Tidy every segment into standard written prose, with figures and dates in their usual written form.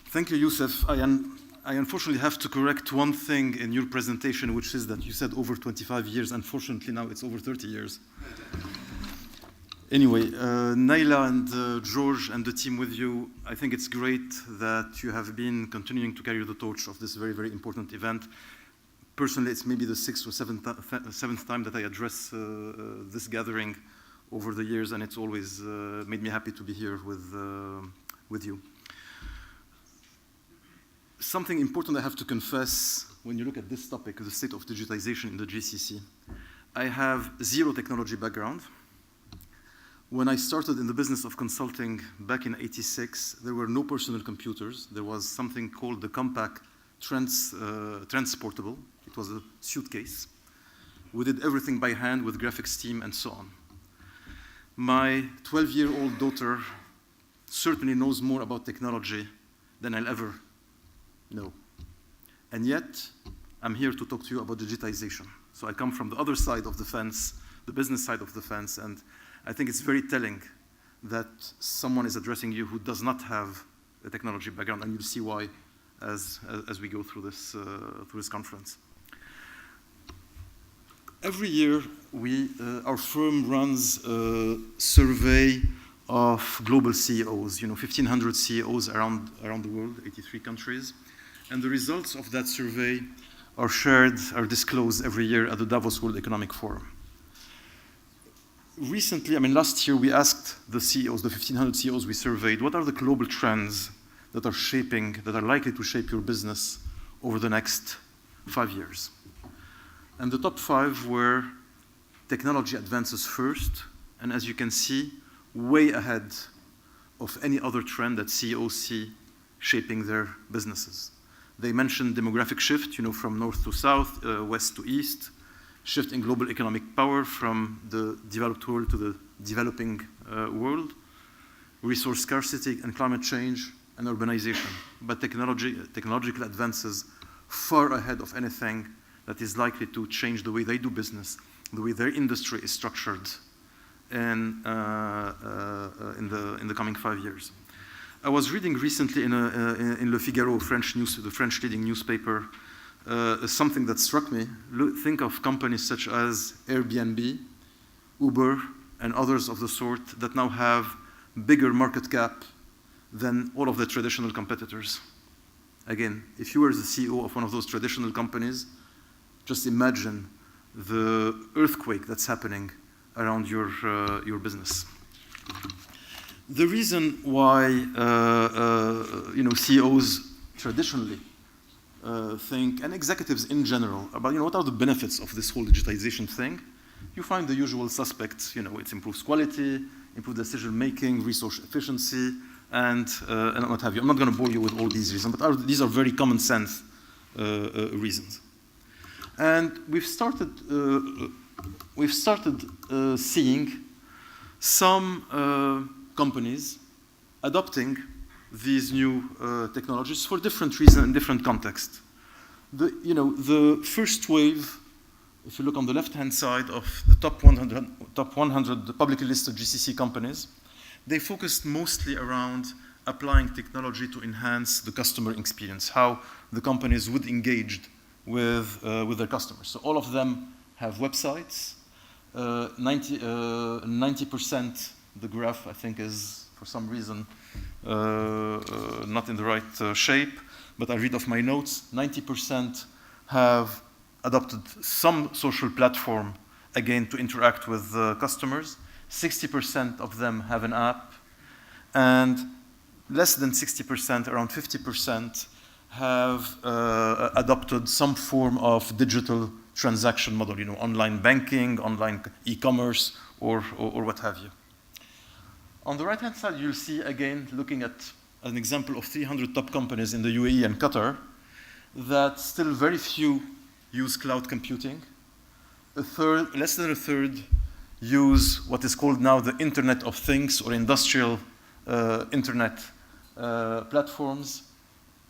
Thank you, Youssef. I unfortunately have to correct one thing in your presentation, which is that you said over 25 years. Unfortunately, now it's over 30 years. Anyway, Naila and George and the team with you, I think it's great that you have been continuing to carry the torch of this very, very important event. Personally, it's maybe the sixth or seventh time that I address this gathering over the years, and it's always made me happy to be here with you. Something important I have to confess when you look at this topic, the state of digitization in the GCC. I have zero technology background. When I started in the business of consulting back in '86, there were no personal computers. There was something called the Compaq Transportable. It was a suitcase. We did everything by hand with graphics team and so on. My 12-year-old daughter certainly knows more about technology than I'll ever know. And yet, I'm here to talk to you about digitization. So I come from the other side of the fence, the business side of the fence, and I think it's very telling that someone is addressing you who does not have a technology background, and you'll see why as we go through this conference. Every year, our firm runs a survey of global CEOs, 1,500 CEOs around the world, 83 countries. And the results of that survey are disclosed every year at the Davos World Economic Forum. Recently, last year, we asked the CEOs, the 1,500 CEOs we surveyed, what are the global trends that are likely to shape your business over the next 5 years? And the top 5 were technology advances first, and as you can see, way ahead of any other trend that CEOs see shaping their businesses. They mentioned demographic shift, from north to south, west to east, shift in global economic power from the developed world to the developing world, resource scarcity and climate change, and urbanization. But technological advances far ahead of anything that is likely to change the way they do business, the way their industry is structured in the coming 5 years. I was reading recently in Le Figaro, the French leading newspaper, something that struck me. Think of companies such as Airbnb, Uber, and others of the sort that now have bigger market cap than all of the traditional competitors. Again, if you were the CEO of one of those traditional companies, just imagine the earthquake that's happening around your business. The reason why CEOs traditionally think, and executives in general, about what are the benefits of this whole digitization thing, you find the usual suspects. It improves quality, improves decision making, resource efficiency, and what have you. I'm not going to bore you with all these reasons, but these are very common sense reasons. And we've started seeing some companies adopting these new technologies for different reasons and different contexts. The first wave, if you look on the left-hand side of the top 100 publicly listed GCC companies, they focused mostly around applying technology to enhance the customer experience, how the companies would engage with their customers. So all of them have websites. 90%, the graph, I think, is, for some reason, not in the right shape, but I read off my notes. 90% have adopted some social platform, again, to interact with customers. 60% of them have an app, and less than 60%, around 50%, have adopted some form of digital transaction model, online banking, online e-commerce, or what have you. On the right-hand side, you'll see, again, looking at an example of 300 top companies in the UAE and Qatar, that still very few use cloud computing. Less than a third use what is called now the Internet of Things, or industrial internet platforms,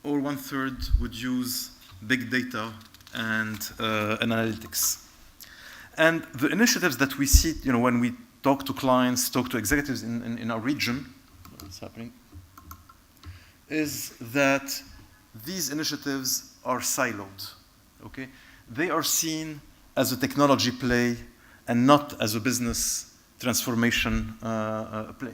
or 1/3 would use big data and analytics. And the initiatives that we see, when we talk to clients, talk to executives in our region, what's happening? is that these initiatives are siloed, okay? They are seen as a technology play and not as a business transformation play.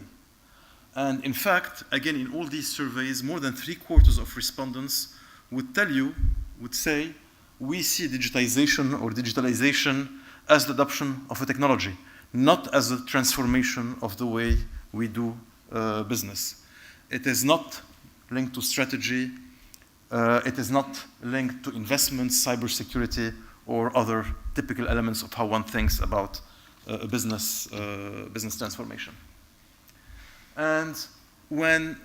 And in fact, again, in all these surveys, more than 3/4 of respondents would tell you, would say, we see digitization or digitalization as the adoption of a technology, not as a transformation of the way we do business. It is not linked to strategy. It is not linked to investments, cybersecurity, or other typical elements of how one thinks about a business transformation. And when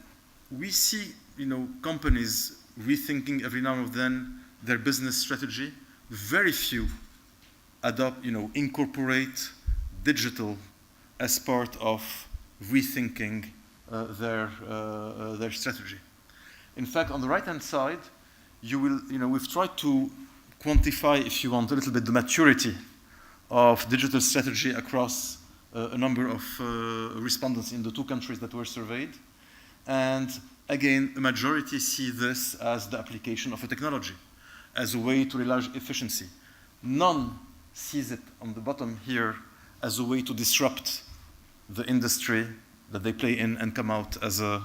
we see, companies rethinking every now and then their business strategy, very few incorporate digital as part of rethinking their strategy. In fact, on the right-hand side, we've tried to quantify, if you want, a little bit the maturity of digital strategy across a number of respondents in the 2 countries that were surveyed. And again, the majority see this as the application of a technology, as a way to realize efficiency. None sees it on the bottom here as a way to disrupt the industry that they play in and come out as a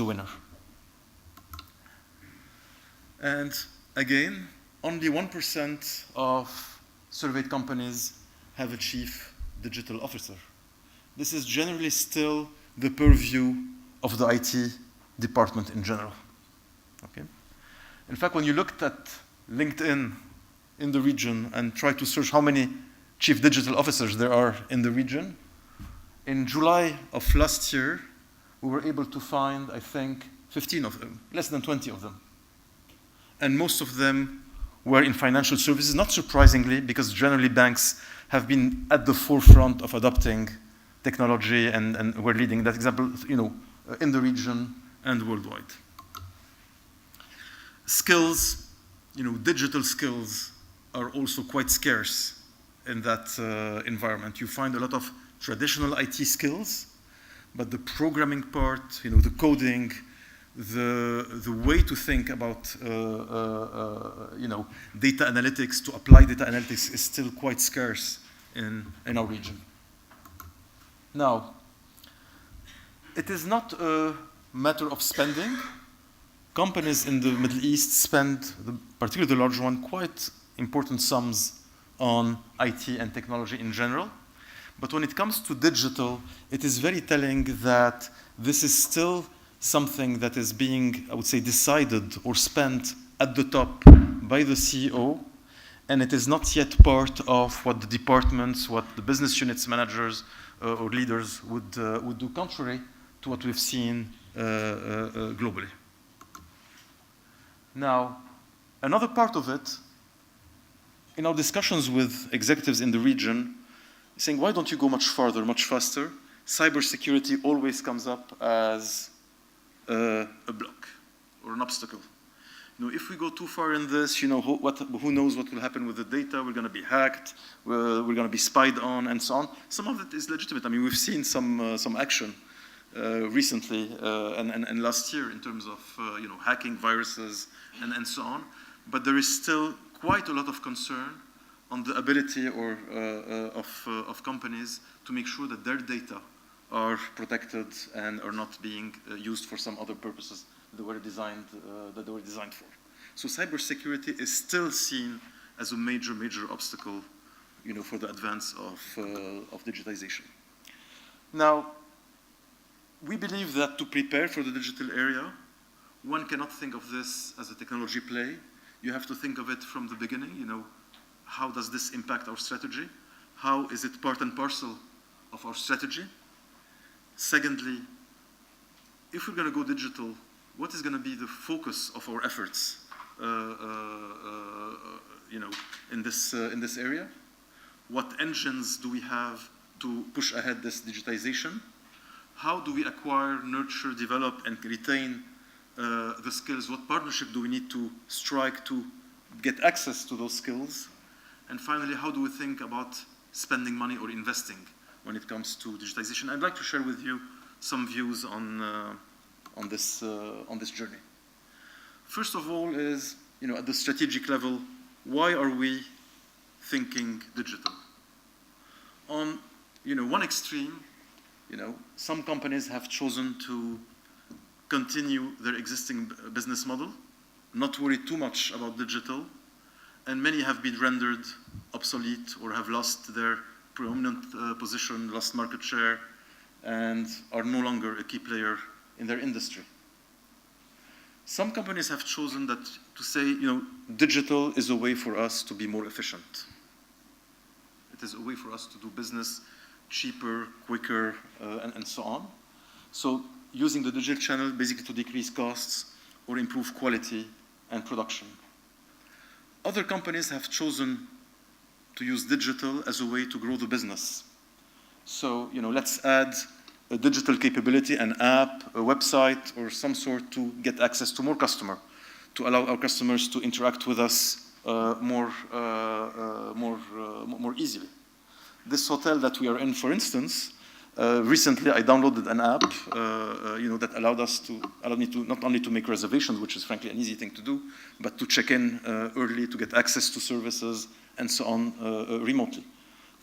winner. And again, only 1% of surveyed companies have a chief digital officer. This is generally still the purview of the IT department in general. Okay? In fact, when you looked at LinkedIn in the region and tried to search how many chief digital officers there are in the region, in July of last year, we were able to find, I think, 15 of them, less than 20 of them. And most of them were in financial services, not surprisingly, because generally banks have been at the forefront of adopting technology and were leading that example, in the region and worldwide. Skills, digital skills are also quite scarce in that environment. You find a lot of traditional IT skills, but the programming part, the coding, the way to think about data analytics, to apply data analytics is still quite scarce in our region. Now, it is not a matter of spending. Companies in the Middle East spend, particularly the large one, quite important sums on IT and technology in general. But when it comes to digital, it is very telling that this is still something that is being, I would say, decided or spent at the top by the CEO, and it is not yet part of what the departments, what the business units managers or leaders would do, contrary to what we've seen globally. Now, another part of it, in our discussions with executives in the region, saying, why don't you go much farther, much faster? Cybersecurity always comes up as a block or an obstacle. If we go too far in this, who knows what will happen with the data? We're going to be hacked. We're going to be spied on, and so on. Some of it is legitimate. I mean, we've seen some action recently and last year in terms of hacking viruses and so on. But there is still quite a lot of concern on the ability of companies to make sure that their data are protected and are not being used for some other purposes that they were designed for. So cybersecurity is still seen as a major obstacle, for the advance of digitization. Now, we believe that to prepare for the digital area, one cannot think of this as a technology play. You have to think of it from the beginning. How does this impact our strategy? How is it part and parcel of our strategy? Secondly, if we're going to go digital, what is going to be the focus of our efforts, in this area? What engines do we have to push ahead this digitization? How do we acquire, nurture, develop, and retain the skills? What partnership do we need to strike to get access to those skills? And finally, how do we think about spending money or investing when it comes to digitization? I'd like to share with you some views on on this journey. First of all is, at the strategic level, why are we thinking digital? On, one extreme, some companies have chosen to continue their existing business model, not worry too much about digital, and many have been rendered obsolete or have lost their preeminent position, lost market share, and are no longer a key player in their industry. Some companies have chosen that to say, digital is a way for us to be more efficient. It is a way for us to do business cheaper, quicker, and so on. So using the digital channel basically to decrease costs or improve quality and production. Other companies have chosen to use digital as a way to grow the business. So, let's add a digital capability, an app, a website, or some sort to get access to more customers, to allow our customers to interact with us more easily. This hotel that we are in, for instance, recently I downloaded an app, that allowed me to not only to make reservations, which is frankly an easy thing to do, but to check in early, to get access to services, and so on remotely.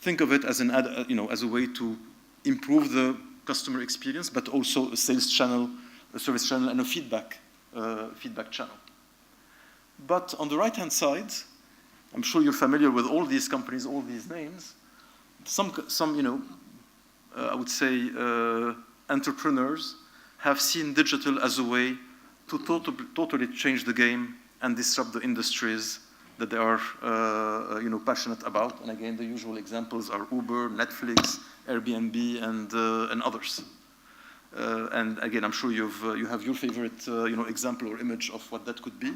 Think of it as as a way to improve the customer experience, but also a sales channel, a service channel, and a feedback channel. But on the right-hand side, I'm sure you're familiar with all these companies, all these names. Some I would say entrepreneurs have seen digital as a way to totally change the game and disrupt the industries that they are passionate about. And again, the usual examples are Uber, Netflix, Airbnb, and others. And again, I'm sure you have your favorite example or image of what that could be.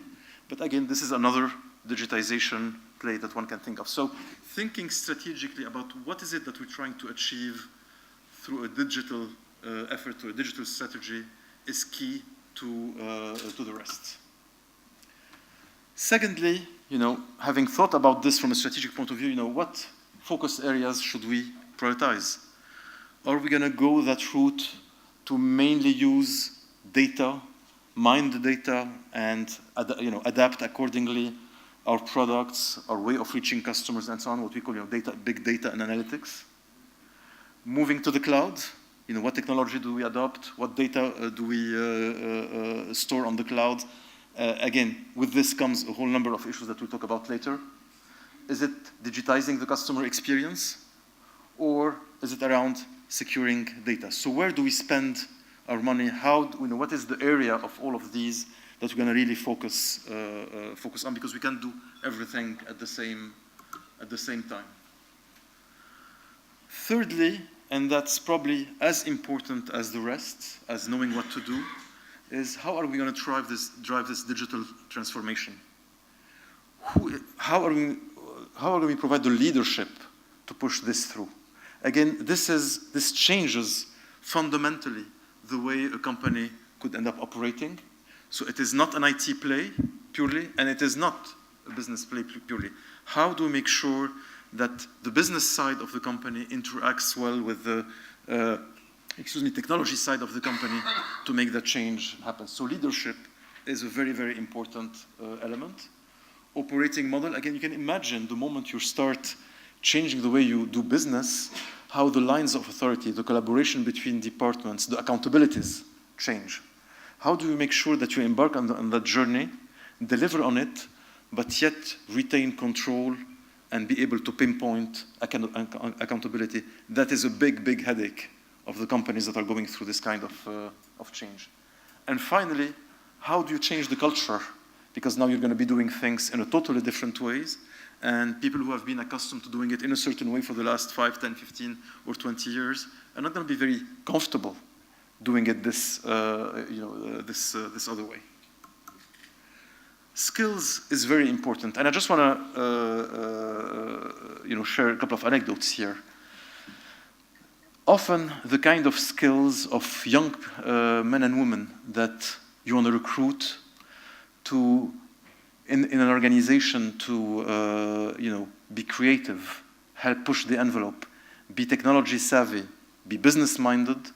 But again, this is another digitization play that one can think of. So thinking strategically about what is it that we're trying to achieve through a digital effort or a digital strategy is key to the rest. Secondly, having thought about this from a strategic point of view, what focus areas should we prioritize? Are we going to go that route to mainly use data, mine the data, and adapt accordingly our products, our way of reaching customers, and so on, what we call big data and analytics? Moving to the cloud, what technology do we adopt? What data do we store on the cloud? Again, with this comes a whole number of issues that we'll talk about later. Is it digitizing the customer experience? Or is it around securing data? So where do we spend our money? What is the area of all of these that we're going to really focus on? Because we can't do everything at the same time. Thirdly, and that's probably as important as the rest, as knowing what to do, is how are we going to drive this digital transformation? How are we provide the leadership to push this through? Again, this changes fundamentally the way a company could end up operating. So it is not an IT play purely, and it is not a business play purely. How do we make sure that the business side of the company interacts well with the technology side of the company to make that change happen? So leadership is a very, very important element. Operating model, again, you can imagine the moment you start changing the way you do business, how the lines of authority, the collaboration between departments, the accountabilities change. How do you make sure that you embark on that journey, deliver on it, but yet retain control and be able to pinpoint accountability? That is a big, big headache of the companies that are going through this kind of change. And finally, how do you change the culture? Because now you're going to be doing things in a totally different ways, and people who have been accustomed to doing it in a certain way for the last 5, 10, 15, or 20 years are not going to be very comfortable doing it this other way. Skills is very important, and I just want to share a couple of anecdotes here. Often, the kind of skills of young men and women that you want to recruit to in an organization to be creative, help push the envelope, be technology savvy, be business minded,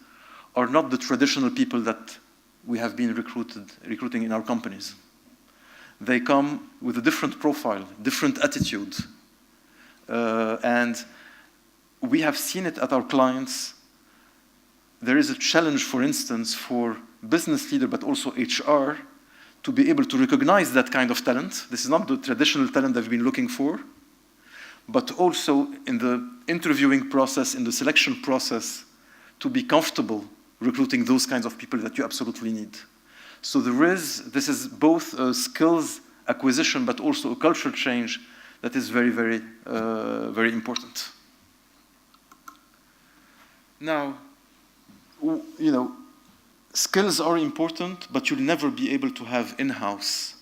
are not the traditional people that we have been recruiting in our companies. They come with a different profile, different attitude. And we have seen it at our clients. There is a challenge, for instance, for business leader, but also HR, to be able to recognize that kind of talent. This is not the traditional talent they've been looking for, but also in the interviewing process, in the selection process, to be comfortable recruiting those kinds of people that you absolutely need. So this is both a skills acquisition, but also a cultural change that is very, very, very important. Now, you know, skills are important, but you'll never be able to have in-house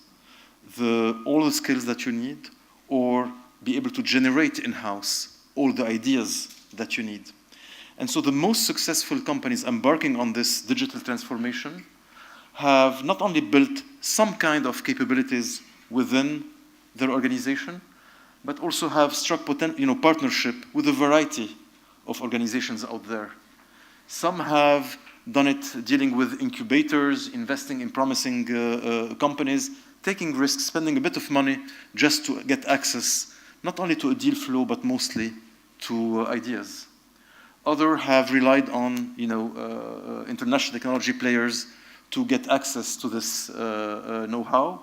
all the skills that you need, or be able to generate in-house all the ideas that you need. And so the most successful companies embarking on this digital transformation have not only built some kind of capabilities within their organization, but also have struck partnership with a variety of organizations out there. Some have done it dealing with incubators, investing in promising companies, taking risks, spending a bit of money just to get access, not only to a deal flow, but mostly to ideas. Others have relied on international technology players to get access to this know-how.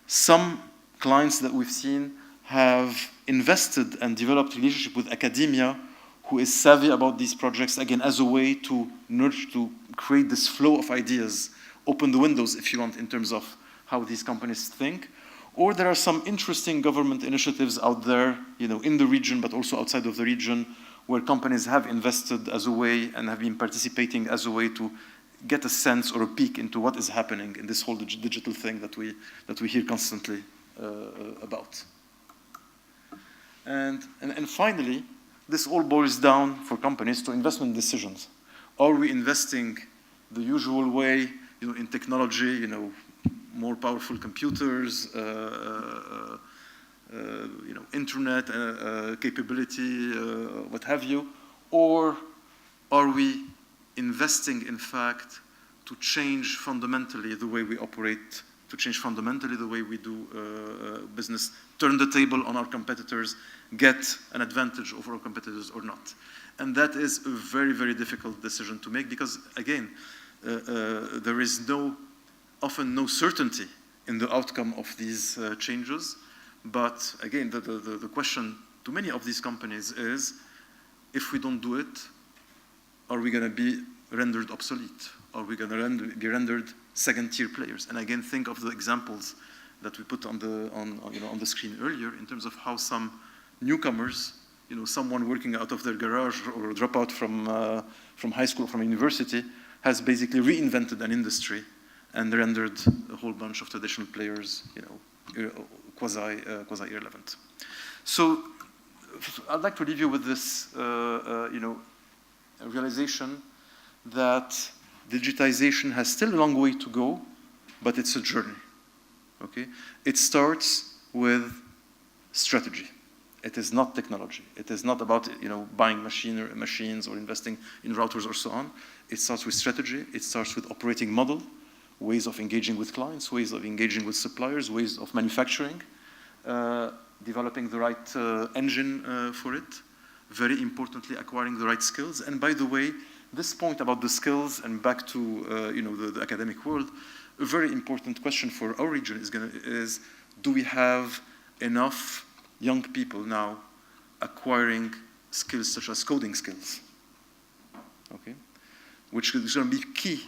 Some clients that we've seen have invested and developed relationship with academia who is savvy about these projects, again, as a way to nurture, to create this flow of ideas, open the windows, if you want, in terms of how these companies think. Or there are some interesting government initiatives out there, in the region, but also outside of the region, where companies have invested as a way and have been participating as a way to get a sense or a peek into what is happening in this whole digital thing that we hear constantly about. And finally, this all boils down for companies to investment decisions. Are we investing the usual way, in technology, more powerful computers, internet capability, what have you, or are we investing, in fact, to change fundamentally the way we operate, to change fundamentally the way we do business, turn the table on our competitors, get an advantage over our competitors or not? And that is a very, very difficult decision to make because, again, there is often no certainty in the outcome of these changes. But again, the question to many of these companies is, if we don't do it, are we going to be rendered obsolete? Are we going to be rendered second-tier players? And again, think of the examples that we put on the screen earlier in terms of how some newcomers, someone working out of their garage or a dropout from high school, from university, has basically reinvented an industry and rendered a whole bunch of traditional players, quasi-irrelevant. So I'd like to leave you with this, realization that digitization has still a long way to go, but it's a journey. Okay, it starts with strategy. It is not technology. It is not about buying machines or investing in routers or so on. It starts with strategy. It starts with operating model, ways of engaging with clients, ways of engaging with suppliers, ways of manufacturing, developing the right engine for it. Very importantly, acquiring the right skills. And by the way, this point about the skills and back to the academic world, a very important question for our region is do we have enough young people now acquiring skills such as coding skills? Okay, which is going to be key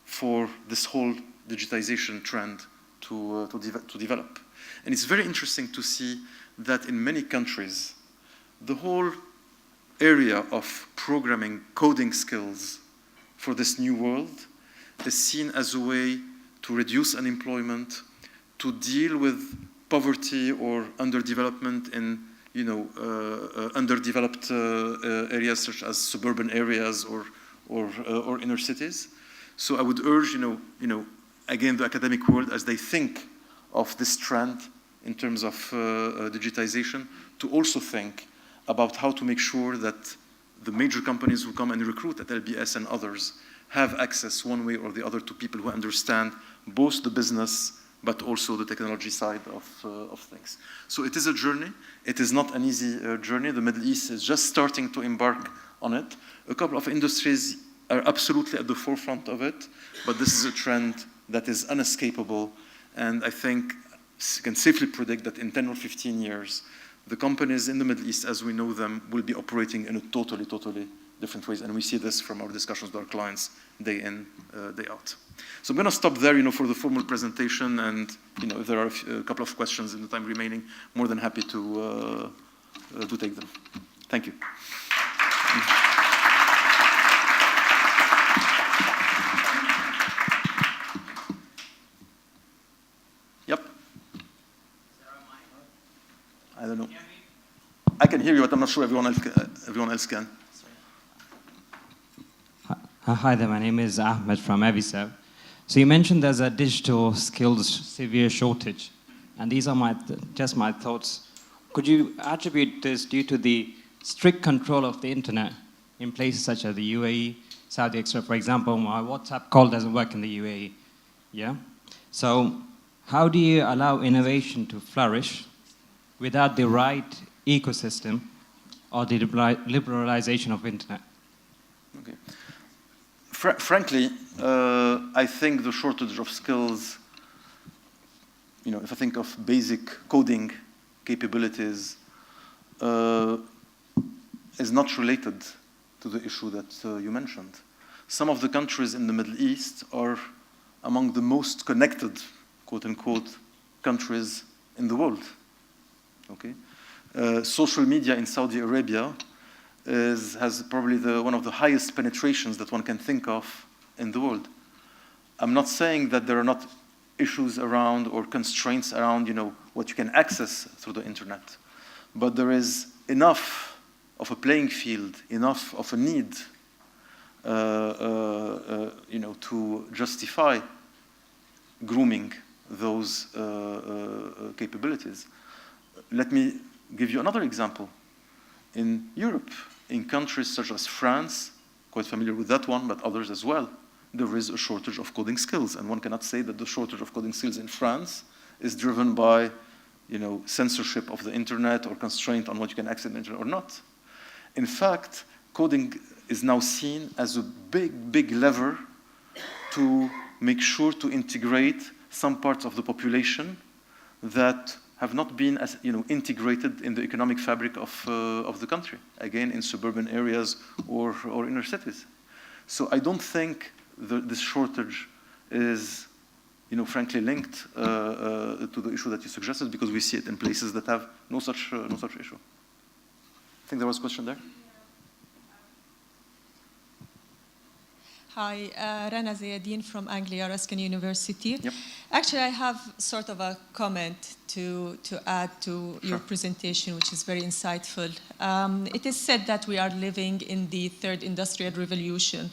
for this whole digitization trend to develop. And it's very interesting to see that in many countries, the whole area of programming, coding skills for this new world is seen as a way to reduce unemployment, to deal with poverty or underdevelopment in underdeveloped areas such as suburban areas or inner cities. So I would urge, again, the academic world, as they think of this trend in terms of digitization, to also think about how to make sure that the major companies who come and recruit at LBS and others have access one way or the other to people who understand both the business but also the technology side of things. So it is a journey. It is not an easy journey. The Middle East is just starting to embark on it. A couple of industries are absolutely at the forefront of it, but this is a trend that is unescapable, and I think you can safely predict that in 10 or 15 years, the companies in the Middle East, as we know them, will be operating in a totally different ways, and we see this from our discussions with our clients day in, day out. So I'm going to stop there, for the formal presentation, and if there are a couple of questions in the time remaining, more than happy to take them. Thank you. Yep. I don't know. I can hear you, but I'm not sure everyone else can. Hi there, my name is Ahmed from Avisev. So you mentioned there's a digital skills severe shortage, and these are just my thoughts. Could you attribute this due to the strict control of the internet in places such as the UAE, Saudi, etc.? For example, my WhatsApp call doesn't work in the UAE. Yeah. So how do you allow innovation to flourish without the right ecosystem or the liberalization of internet? Okay. Frankly, I think the shortage of skills, if I think of basic coding capabilities, is not related to the issue that you mentioned. Some of the countries in the Middle East are among the most connected, quote unquote, countries in the world. Okay? Social media in Saudi Arabia has probably one of the highest penetrations that one can think of in the world. I'm not saying that there are not issues around or constraints around, what you can access through the internet, but there is enough of a playing field, enough of a need, to justify grooming those capabilities. Let me give you another example. In Europe, in countries such as France, quite familiar with that one, but others as well, there is a shortage of coding skills. And one cannot say that the shortage of coding skills in France is driven by, censorship of the internet or constraint on what you can access on the internet or not. In fact, coding is now seen as a big lever to make sure to integrate some parts of the population that have not been as integrated in the economic fabric of the country, again in suburban areas or inner cities. So I don't think this shortage is frankly linked to the issue that you suggested, because we see it in places that have no such issue. I think there was a question there. Hi, Rana Zayadin from Anglia Ruskin University. Yep. Actually, I have sort of a comment to add to your Sure. presentation, which is very insightful. It is said that we are living in the third industrial revolution.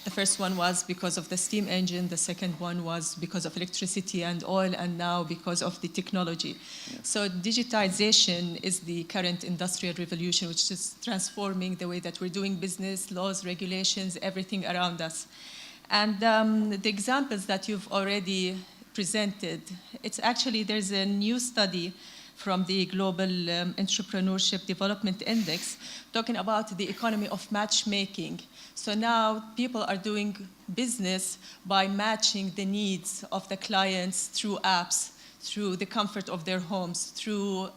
The first one was because of the steam engine, the second one was because of electricity and oil, and now because of the technology. Yeah. So digitization is the current industrial revolution, which is transforming the way that we're doing business, laws, regulations, everything around us. And the examples that you've already presented, there's a new study from the Global Entrepreneurship Development Index talking about the economy of matchmaking. So now people are doing business by matching the needs of the clients through apps, through the comfort of their homes, through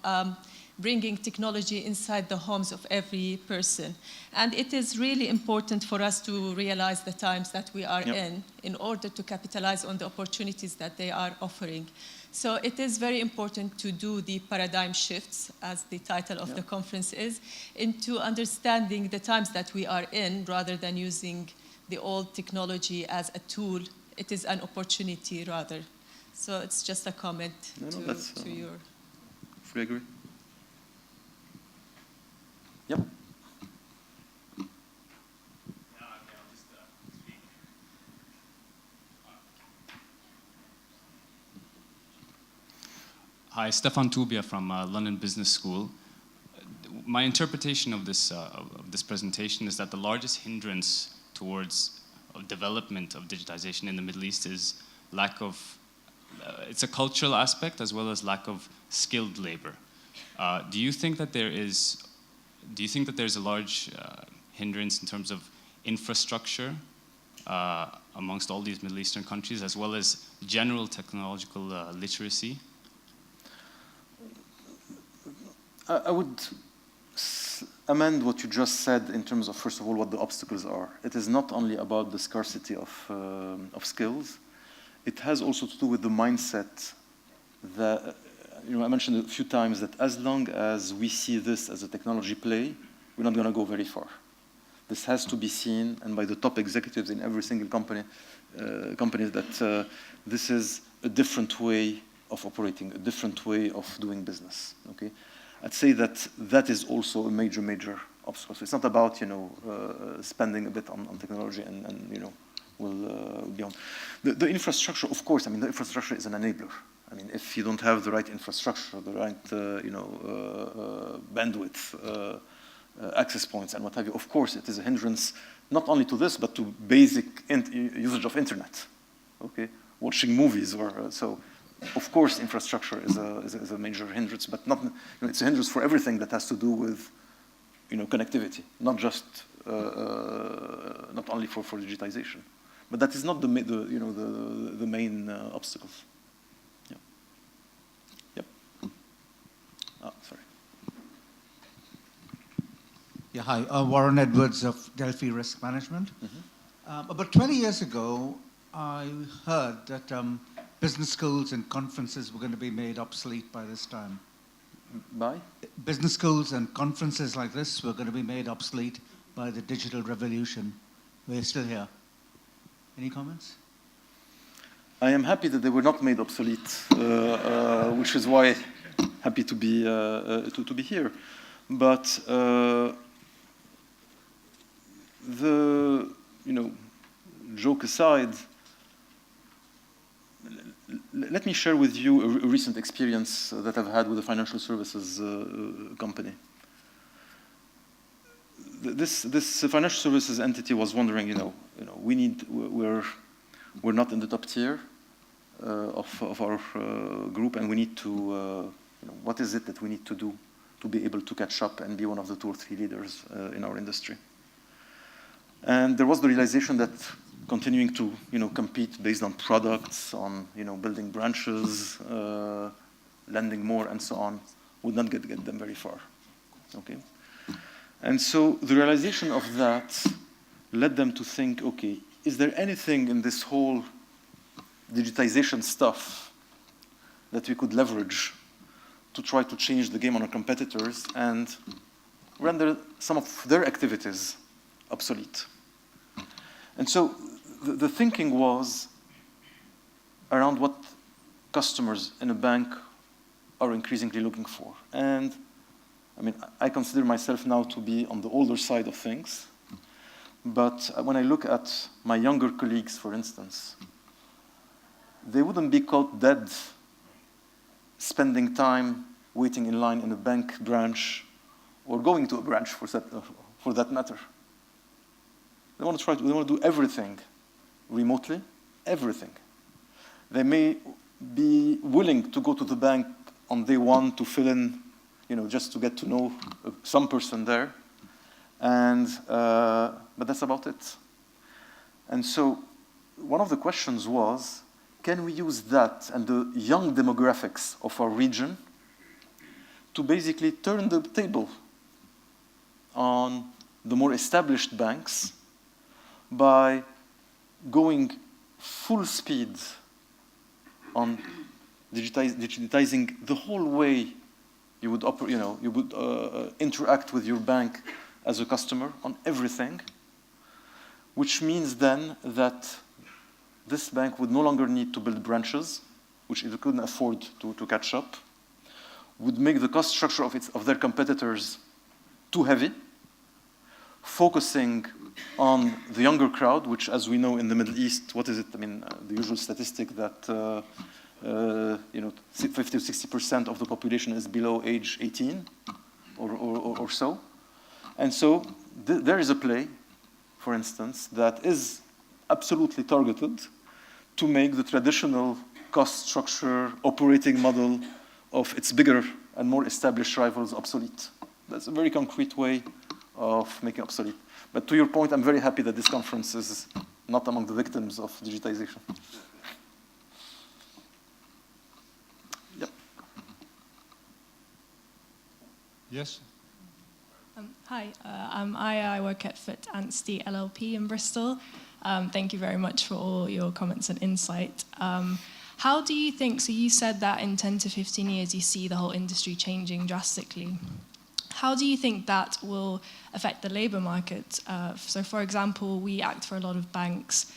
bringing technology inside the homes of every person. And it is really important for us to realize the times that we are in order to capitalize on the opportunities that they are offering. So it is very important to do the paradigm shifts, as the title of the conference is, into understanding the times that we are in, rather than using the old technology as a tool. It is an opportunity, rather. So it's just a comment to your... Fully agree. Yep. Hi, Stefan Tubia from London Business School. My interpretation of this presentation is that the largest hindrance towards of development of digitization in the Middle East is lack of, it's a cultural aspect as well as lack of skilled labor. Do you think that there's a large hindrance in terms of infrastructure amongst all these Middle Eastern countries, as well as general technological literacy? I would amend what you just said in terms of, first of all, what the obstacles are. It is not only about the scarcity of skills. It has also to do with the mindset that, I mentioned a few times that as long as we see this as a technology play, we're not going to go very far. This has to be seen, and by the top executives in every single company that this is a different way of operating, a different way of doing business. Okay, I'd say that is also a major obstacle. So it's not about spending a bit on technology and we'll be on. The infrastructure, of course. I mean, the infrastructure is an enabler. I mean, if you don't have the right infrastructure, the right bandwidth, access points, and what have you, of course, it is a hindrance not only to this but to basic usage of internet. Okay, watching movies or so. Of course, infrastructure is a major hindrance, but not. It's a hindrance for everything that has to do with connectivity, not just not only for digitization. But that is not the main obstacles. Yeah. Yep. Oh, sorry. Yeah, hi. Warren Edwards of Delphi Risk Management. Mm-hmm. About 20 years ago, I heard that business schools and conferences were going to be made obsolete by this time. By? Business schools and conferences like this were going to be made obsolete by the digital revolution. We're still here. Any comments? I am happy that they were not made obsolete, which is why happy to be here. But the joke aside, let me share with you a recent experience that I've had with a financial services company. This financial services entity was wondering, we're not in the top tier of our group, and we need to, what is it that we need to do to be able to catch up and be one of the 2 or 3 leaders in our industry? And there was the realization that continuing to compete based on products, on building branches, lending more, and so on, would not get them very far. Okay, and so the realization of that led them to think, okay, is there anything in this whole digitization stuff that we could leverage to try to change the game on our competitors and render some of their activities obsolete? And so the thinking was around what customers in a bank are increasingly looking for. And I mean, I consider myself now to be on the older side of things. But when I look at my younger colleagues, for instance, they wouldn't be caught dead spending time waiting in line in a bank branch or going to a branch for that matter. They want to do everything remotely, everything. They may be willing to go to the bank on day 1 to fill in, just to get to know some person there, and but that's about it. And so one of the questions was, can we use that and the young demographics of our region to basically turn the table on the more established banks by going full speed on digitizing the whole way you would interact with your bank as a customer on everything, which means then that this bank would no longer need to build branches, which it couldn't afford to catch up, would make the cost structure of their competitors too heavy, focusing on the younger crowd, which, as we know in the Middle East, what is it? I mean, the usual statistic that 50 to 60% of the population is below age 18 or so. And so there is a play, for instance, that is absolutely targeted to make the traditional cost structure operating model of its bigger and more established rivals obsolete. That's a very concrete way of making obsolete. But to your point, I'm very happy that this conference is not among the victims of digitization. Yep. Yes? Hi, I'm Aya. I work at Fit Anstey LLP in Bristol. Thank you very much for all your comments and insight. How do you think, so you said that in 10 to 15 years you see the whole industry changing drastically. How do you think that will affect the labor market? So for example, we act for a lot of banks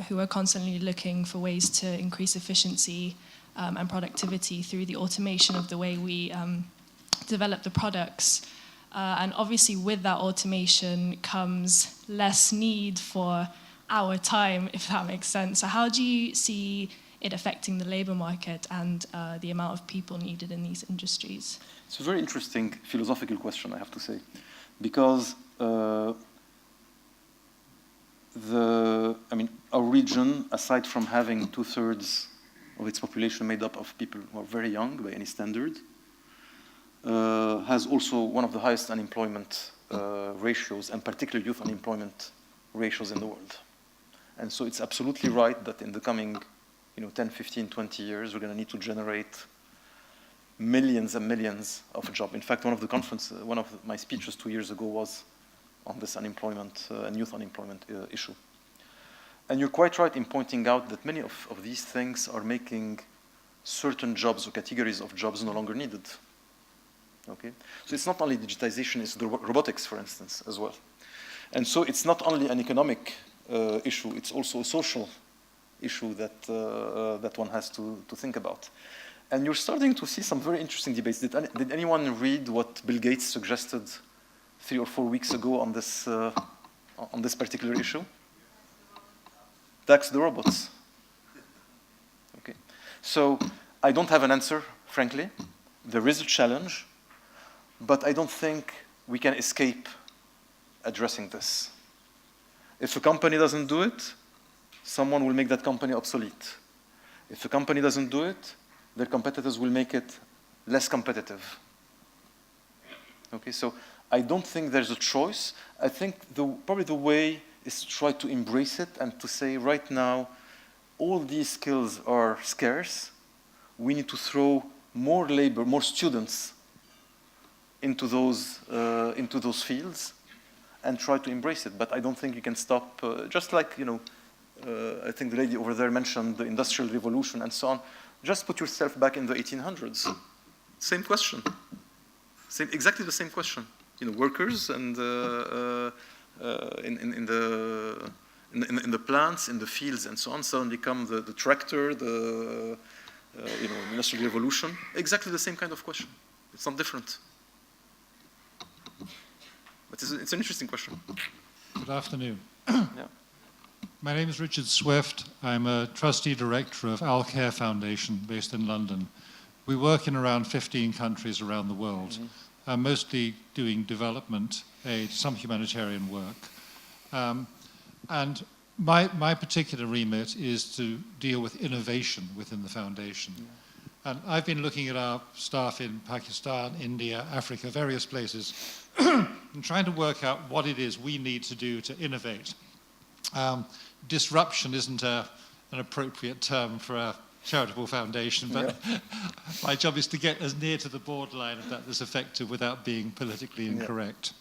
who are constantly looking for ways to increase efficiency and productivity through the automation of the way we develop the products. And obviously with that automation comes less need for our time, if that makes sense. So how do you see it affecting the labor market and the amount of people needed in these industries? It's a very interesting philosophical question, I have to say, because our region, aside from having 2/3 of its population made up of people who are very young by any standard, has also one of the highest unemployment ratios, and particularly youth unemployment ratios in the world. And so it's absolutely right that in the coming 10, 15, 20 years, we're going to need to generate millions and millions of jobs. In fact, one of my speeches 2 years ago was on this unemployment and youth unemployment issue. And you're quite right in pointing out that many of these things are making certain jobs or categories of jobs no longer needed. Okay? So it's not only digitization, it's the robotics, for instance, as well. And so it's not only an economic issue, it's also a social issue that one has to think about. And you're starting to see some very interesting debates. Did anyone read what Bill Gates suggested 3 or 4 weeks ago on this particular issue? Tax the robots. Okay. So I don't have an answer, frankly. There is a challenge, but I don't think we can escape addressing this. If a company doesn't do it, someone will make that company obsolete. If a company doesn't do it, their competitors will make it less competitive. Okay, so I don't think there's a choice. I think probably the way is to try to embrace it and to say right now, all these skills are scarce. We need to throw more labor, more students into those fields and try to embrace it. But I don't think you can stop, just like, I think the lady over there mentioned the Industrial Revolution and so on. Just put yourself back in the 1800s. Same question. Exactly the same question. Workers and in the plants, in the fields, and so on. Suddenly come the tractor, the Industrial Revolution. Exactly the same kind of question. It's not different. But it's an interesting question. Good afternoon. Yeah. My name is Richard Swift. I'm a trustee director of Al Care Foundation based in London. We work in around 15 countries around the world, mostly doing development aid, some humanitarian work. And my particular remit is to deal with innovation within the foundation. And I've been looking at our staff in Pakistan, India, Africa, various places, and trying to work out what it is we need to do to innovate. Disruption isn't an appropriate term for a charitable foundation, but my job is to get as near to the borderline of that as effective without being politically incorrect.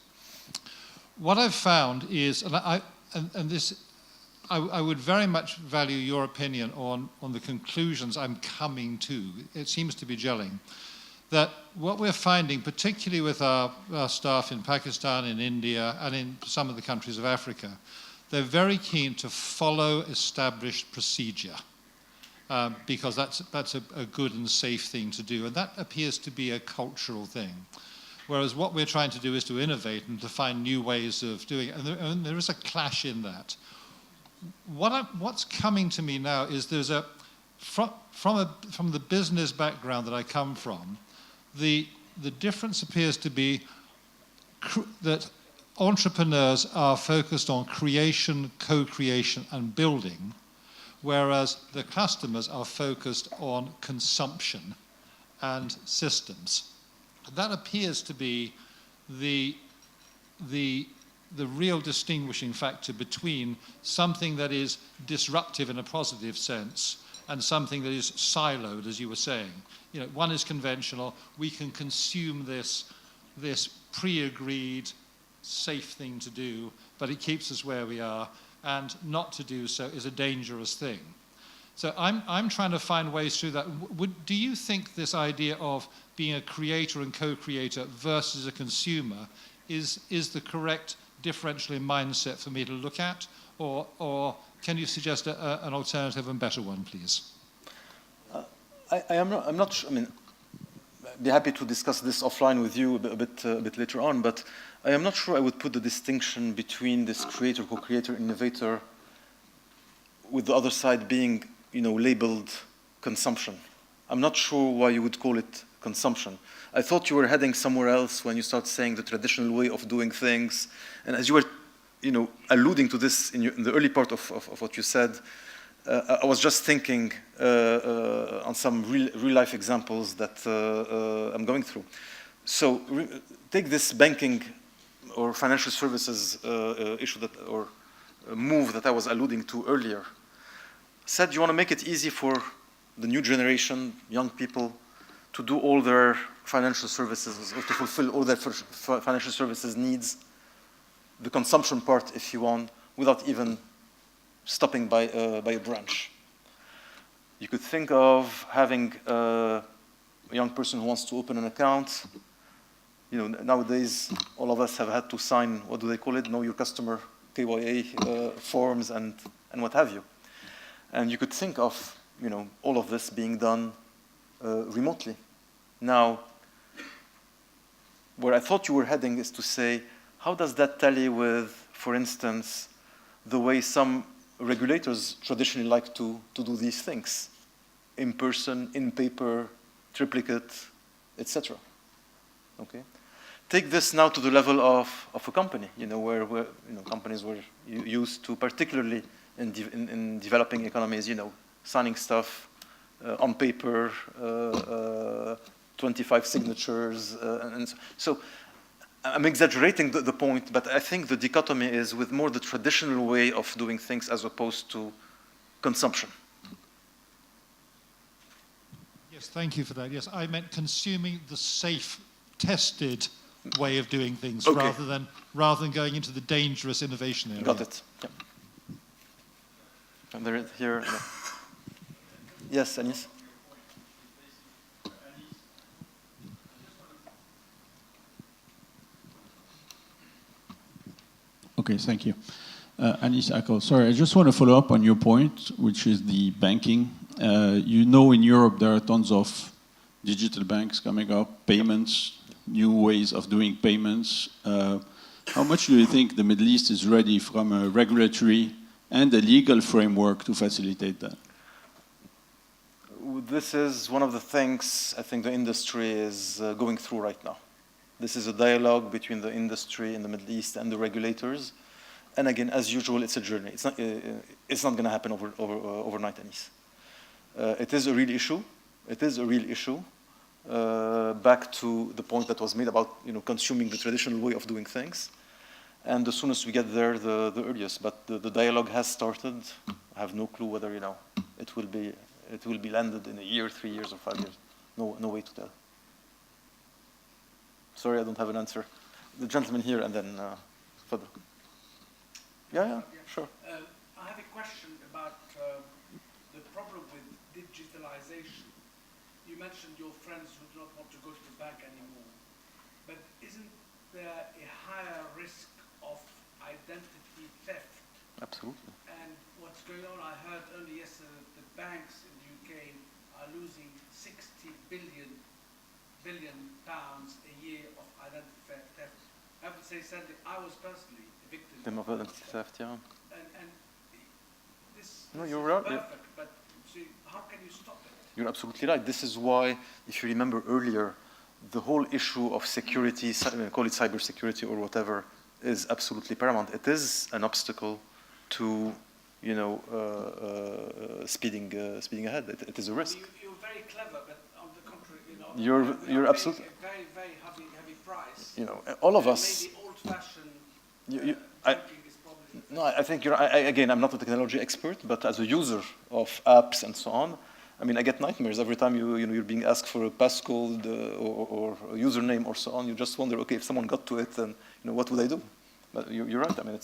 What I've found is, I would very much value your opinion on the conclusions I'm coming to. It seems to be gelling. That what we're finding, particularly with our staff in Pakistan, in India, and in some of the countries of Africa, they're very keen to follow established procedure because that's a good and safe thing to do. And that appears to be a cultural thing. Whereas what we're trying to do is to innovate and to find new ways of doing it. And there is a clash in that. What's coming to me now is there's from the business background that I come from, the difference appears to be that entrepreneurs are focused on creation, co-creation, and building, whereas the customers are focused on consumption and systems. That appears to be the real distinguishing factor between something that is disruptive in a positive sense and something that is siloed, as you were saying. You know, one is conventional, we can consume this pre-agreed, safe thing to do, but it keeps us where we are, and not to do so is a dangerous thing. So I'm trying to find ways through that. Do you think this idea of being a creator and co-creator versus a consumer is the correct differential in mindset for me to look at, or can you suggest an alternative and better one, please? I'm not sure. I mean, I'd be happy to discuss this offline with you a bit later on, but I am not sure I would put the distinction between this creator, co-creator, innovator, with the other side being, labeled consumption. I'm not sure why you would call it consumption. I thought you were heading somewhere else when you start saying the traditional way of doing things, and as you were, alluding to this in the early part of what you said, I was just thinking on some real life examples that I'm going through. So take this banking or financial services issue or move that I was alluding to earlier. Said you want to make it easy for the new generation, young people, to do all their financial services or to fulfill all their financial services needs, the consumption part, if you want, without even stopping by a branch. You could think of having a young person who wants to open an account. Nowadays, all of us have had to sign, what do they call it? Know your customer, KYA forms and what have you. And you could think of, all of this being done remotely. Now, where I thought you were heading is to say, how does that tally with, for instance, the way some regulators traditionally like to do these things? In person, in paper, triplicate, etc. Okay? Take this now to the level of a company, where companies were used to, particularly in developing economies, signing stuff on paper, 25 signatures, and so I'm exaggerating the point, but I think the dichotomy is with more the traditional way of doing things as opposed to consumption. Yes, thank you for that. Yes, I meant consuming the safe, tested way of doing things, okay, rather than going into the dangerous innovation area. Got it. Yeah. And there, here. Yes, Anis. Okay, thank you. Anis Akol, sorry, I just want to follow up on your point, which is the banking. In Europe there are tons of digital banks coming up, payments, new ways of doing payments. How much do you think the Middle East is ready from a regulatory and a legal framework to facilitate that? This is one of the things I think the industry is going through right now. This is a dialogue between the industry in the Middle East and the regulators. And again, as usual, it's a journey. It's not going to happen overnight, Anis. It is a real issue. It is a real issue. Back to the point that was made about consuming the traditional way of doing things. And the soonest we get there, the earliest. But the dialogue has started. I have no clue whether it will be landed in a year, 3 years, or 5 years. No way to tell. Sorry, I don't have an answer. The gentleman here, and then further. Yeah, sure. I have a question about the problem with digitalization. You mentioned your friends who do not want to go to the bank anymore. But isn't there a higher risk of identity theft? Absolutely. And what's going on, I heard only yesterday that the banks in the UK are losing 60 billion pounds a year of identity theft. I have to say, sadly, I was personally a victim of identity theft, yeah. And this you're is right. perfect, but see, how can you stop it? You're absolutely right. This is why, if you remember earlier, the whole issue of security, call it cybersecurity or whatever, is absolutely paramount. It is an obstacle to, you know, speeding ahead. It is a risk. You're very clever, but on the contrary, you know, You're absolutely. A very, very heavy price. You know, all of us. Maybe old-fashioned. No, I think again, I'm not a technology expert, but as a user of apps and so on, I mean, I get nightmares every time you're being asked for a passcode or a username or so on. You just wonder, okay, if someone got to it, then you know what would I do? But you're right. I mean,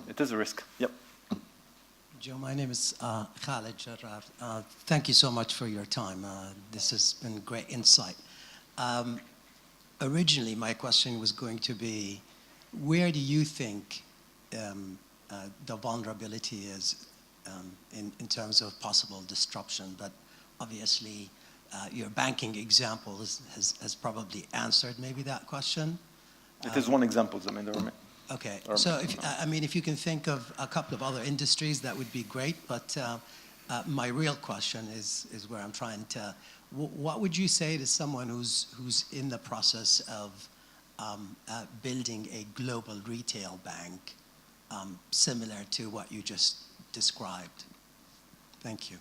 it is a risk. Yep. Joe, my name is Khalid Jarrar. Thank you so much for your time. This has been great insight. Originally, my question was going to be, where do you think the vulnerability is in terms of possible disruption? But obviously, your banking example has probably answered maybe that question. It is one example. I mean, there are many. Okay, so if you can think of a couple of other industries, that would be great. But my real question is where I'm trying to. What would you say to someone who's in the process of building a global retail bank, similar to what you just described? Thank you.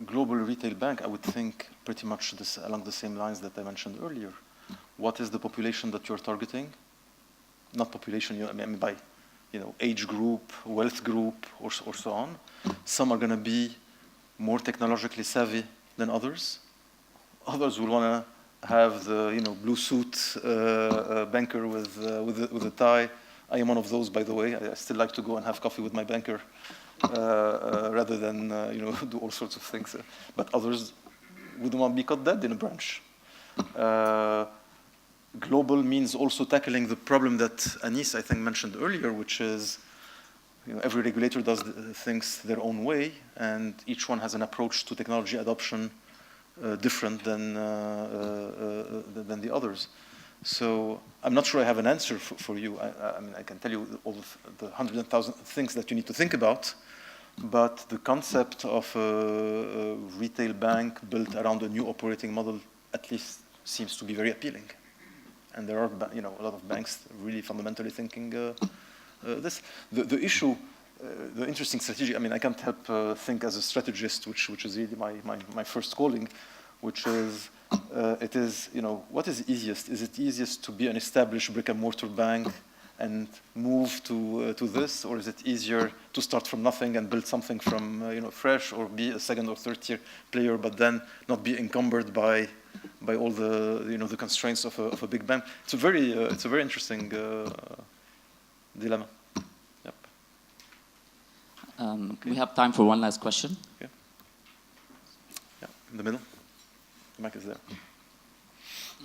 Global retail bank, I would think pretty much along the same lines that I mentioned earlier. What is the population that you're targeting? Not population, I mean by, you know, age group, wealth group, or so on. Some are going to be more technologically savvy than others. Others will want to have the, you know, blue suit banker with a tie. I am one of those, by the way. I still like to go and have coffee with my banker rather than you know, do all sorts of things. But others wouldn't want to be caught dead in a branch. Global means also tackling the problem that Anis, I think, mentioned earlier, which is, you know, every regulator does things their own way, and each one has an approach to technology adoption different than the others. So I'm not sure I have an answer for you. I mean, I can tell you all of the 100,000 things that you need to think about, but the concept of a retail bank built around a new operating model at least seems to be very appealing. And there are, you know, a lot of banks really fundamentally thinking this. The issue, the interesting strategy. I mean, I can't help think as a strategist, which is really my first calling, which is it is, you know, what is easiest? Is it easiest to be an established brick and mortar bank and move to this, or is it easier to start from nothing and build something from you know, fresh, or be a second or third tier player, but then not be encumbered by all the, you know, the constraints of a big bank? It's a very interesting dilemma. Yep. Okay. We have time for one last question. Yeah. Yeah, in the middle. The mic is there.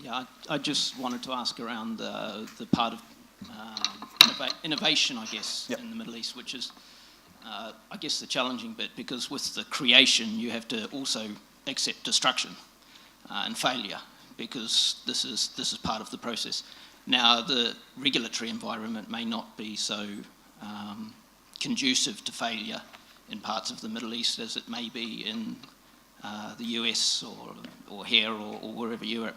Yeah, I just wanted to ask around the part of innovation, I guess, in the Middle East, which is, I guess, the challenging bit, because with the creation, you have to also accept destruction and failure, because this is part of the process. Now, the regulatory environment may not be so conducive to failure in parts of the Middle East as it may be in the US or here or wherever you're at.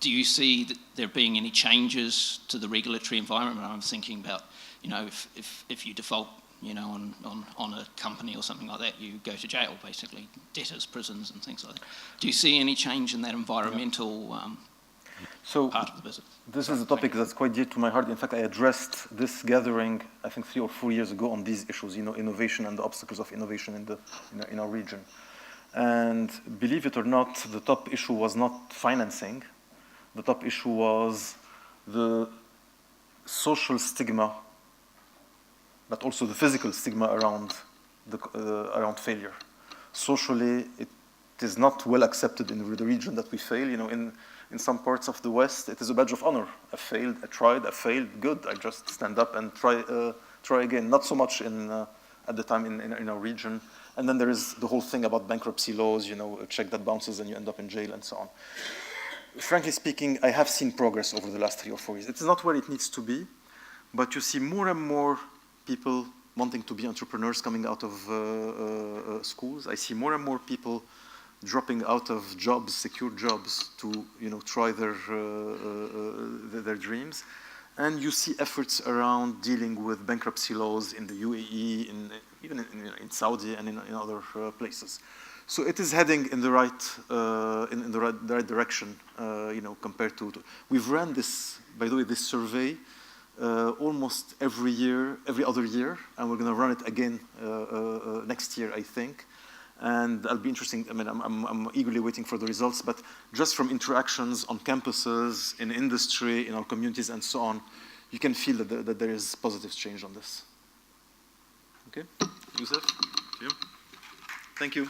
Do you see that there being any changes to the regulatory environment? I'm thinking about, you know, if you default, you know, on a company or something like that, you go to jail, basically, debtors, prisons and things like that. Do you see any change in that environmental part of the business? This is a topic that's quite dear to my heart. In fact, I addressed this gathering, I think 3 or 4 years ago, on these issues, you know, innovation and the obstacles of innovation in our region. And believe it or not, the top issue was not financing. The top issue was the social stigma, but also the physical stigma around failure. Socially, it is not well accepted in the region that we fail. You know, in some parts of the West, it is a badge of honor. I failed, I tried, I failed, good. I just stand up and try again. Not so much at the time in our region. And then there is the whole thing about bankruptcy laws, you know, a check that bounces and you end up in jail and so on. Frankly speaking, I have seen progress over the last 3 or 4 years. It's not where it needs to be, but you see more and more people wanting to be entrepreneurs coming out of schools. I see more and more people dropping out of jobs, secure jobs, to try their dreams. And you see efforts around dealing with bankruptcy laws in the UAE, even in Saudi and in other places. So it is heading in the right right direction, compared to. We've ran this, by the way, this survey almost every other year, and we're going to run it again next year, I think. And I'll be interesting. I mean, I'm eagerly waiting for the results. But just from interactions on campuses, in industry, in our communities, and so on, you can feel that there is positive change on this. Okay, Youssef, Jim, thank you.